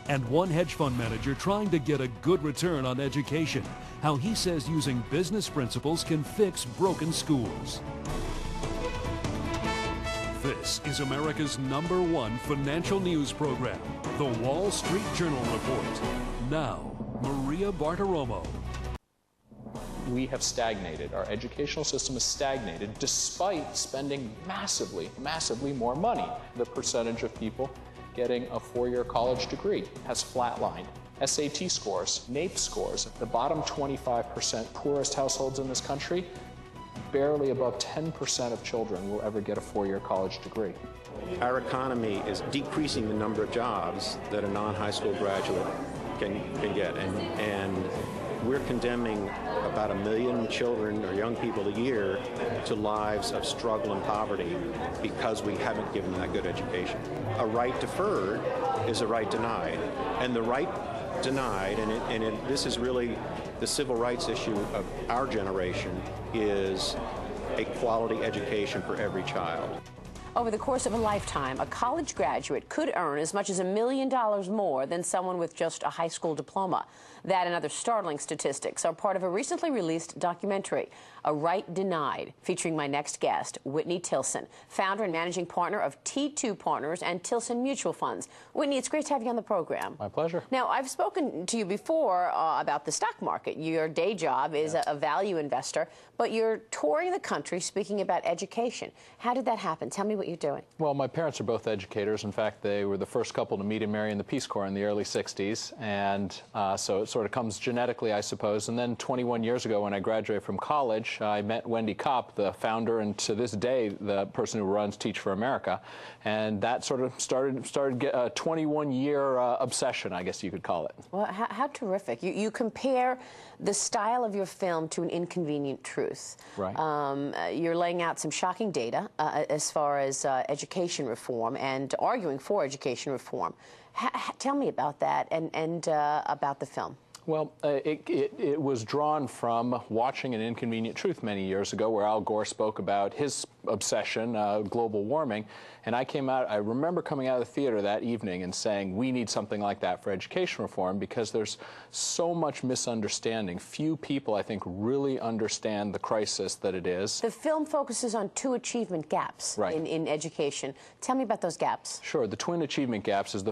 and one hedge fund manager trying to get a good return on education. How he says using business principles can fix broken schools. This is America's #1 financial news program, The Wall Street Journal Report. Now, Maria Bartiromo. We have stagnated. Our educational system has stagnated despite spending massively, massively more money. The percentage of people getting a four-year college degree has flatlined. SAT scores, NAEP scores, the bottom 25% poorest households in this country, barely above 10% of children will ever get a four-year college degree. Our economy is decreasing the number of jobs that a non-high school graduate can get, and we're condemning about 1 million children or young people a year to lives of struggle and poverty because we haven't given them that good education. A right deferred is a right denied, and the right denied, this is really the civil rights issue of our generation, is a quality education for every child. Over the course of a lifetime, a college graduate could earn as much as $1 million more than someone with just a high school diploma. That and other startling statistics are part of a recently released documentary, A Right Denied, featuring my next guest, Whitney Tilson, founder and managing partner of T2 Partners and Tilson Mutual Funds. Whitney, it's great to have you on the program. My pleasure. Now, I've spoken to you before about the stock market. Your day job is a value investor, but you're touring the country speaking about education. How did that happen? Tell me what you're doing. Well, my parents are both educators. In fact, they were the first couple to meet and marry in the Peace Corps in the early 60s, and so it sort of comes genetically, I suppose. And then 21 years ago, when I graduated from college, I met Wendy Kopp, the founder, and to this day, the person who runs Teach for America, and that sort of started a 21-year obsession, I guess you could call it. Well, how terrific. You compare the style of your film to An Inconvenient Truth. Right. You're laying out some shocking data as far as education reform and arguing for education reform. Tell me about that and about the film. Well, it was drawn from watching An Inconvenient Truth many years ago, where Al Gore spoke about his obsession, global warming, and I remember coming out of the theater that evening and saying, we need something like that for education reform, because there's so much misunderstanding. Few people, I think, really understand the crisis that it is. The film focuses on 2 achievement gaps in education. Tell me about those gaps. Sure. The twin achievement gaps is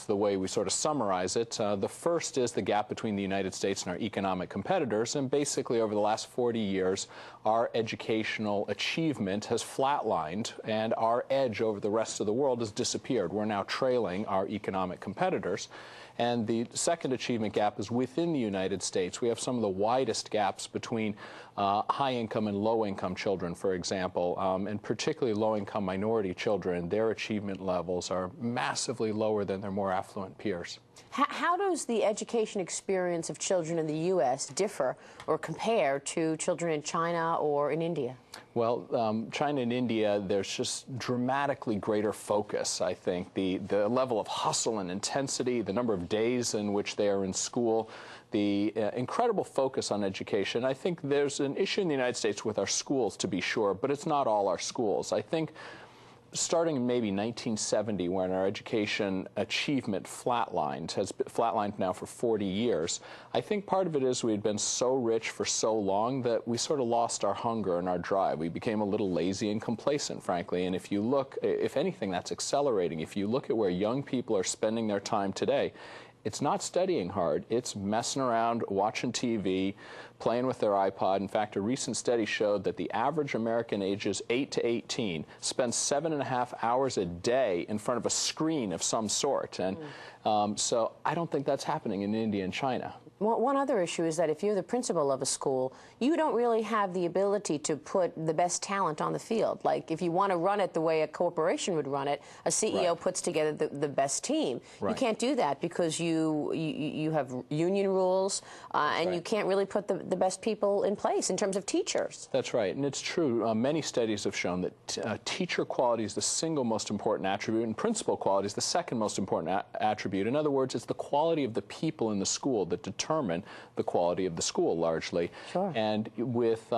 the way we sort of summarize it. The first is the gap between the United States and our economic competitors, and basically over the last 40 years, our educational achievement has flatlined, and our edge over the rest of the world has disappeared. We're now trailing our economic competitors. And the second achievement gap is within the United States. We have some of the widest gaps between high-income and low-income children, for example, and particularly low-income minority children. Their achievement levels are massively lower than their more affluent peers. How does the education experience of children in the U.S. differ or compare to children in China or in India? Well, China and India, there's just dramatically greater focus, I think. The level of hustle and intensity, the number of days in which they are in school, the incredible focus on education. I think there's an issue in the United States with our schools, to be sure, but it's not all our schools. I think starting in maybe 1970, when our education achievement has flatlined now for 40 years, I think part of it is we had been so rich for so long that we sort of lost our hunger and our drive. We became a little lazy and complacent, frankly, and if you look, if anything, that's accelerating. If you look at where young people are spending their time today, it's not studying hard. It's messing around, watching TV, playing with their iPod. In fact, a recent study showed that the average American ages 8 to 18 spends 7.5 hours a day in front of a screen of some sort. And so I don't think that's happening in India and China. Well, one other issue is that if you're the principal of a school, you don't really have the ability to put the best talent on the field. Like, if you want to run it the way a corporation would run it, a CEO puts together the best team. You can't do that because you have union rules, and you can't really put the best people in place in terms of teachers. That's right, and it's true. Many studies have shown that teacher quality is the single most important attribute, and principal quality is the second most important attribute. In other words, it's the quality of the people in the school that determine the quality of the school largely. Sure. And with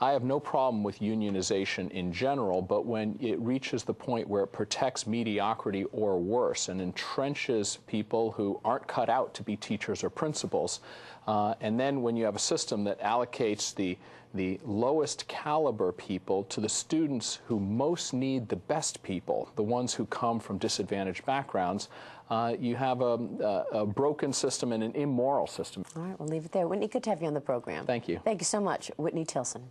I have no problem with unionization in general, but when it reaches the point where it protects mediocrity or worse and entrenches people who aren't cut out to be teachers or principals, and then when you have a system that allocates the lowest caliber people to the students who most need the best people, the ones who come from disadvantaged backgrounds, you have a broken system and an immoral system. All right, we'll leave it there. Whitney, good to have you on the program. Thank you. Thank you so much. Whitney Tilson.